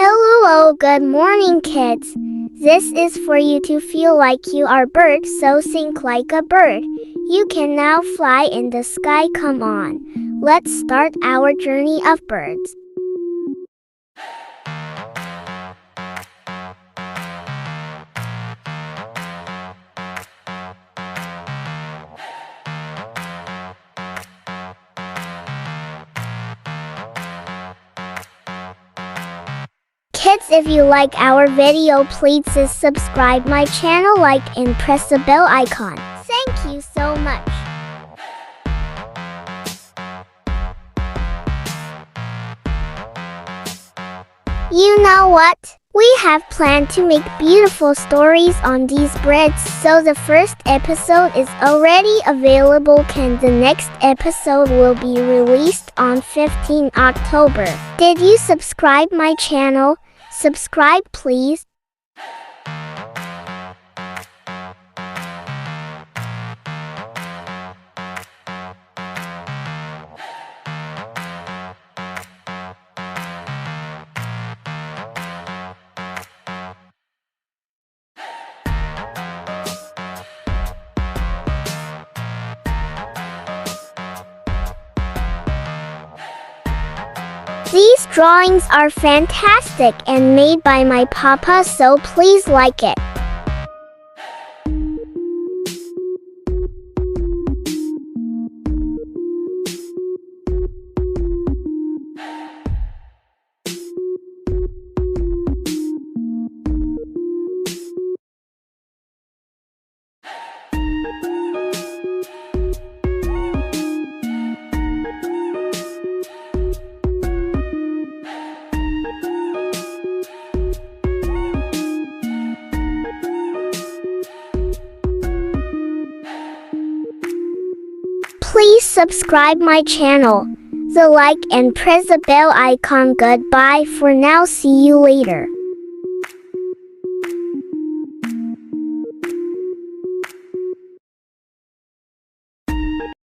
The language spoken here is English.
Hello, good morning, kids. This is for you to feel like you are bird, so think like a bird. You can now fly in the sky, come on. Let's start our journey of birds. Kids, if you like our video, please subscribe my channel, like and press the bell icon. Thank you so much. You know what? We have planned to make beautiful stories on these birds, so the first episode is already available and the next episode will be released on 15 October. Did you subscribe my channel? Subscribe please. These drawings are fantastic and made by my papa, so please like it. Please subscribe my channel, the like and press the bell icon. Goodbye for now, see you later.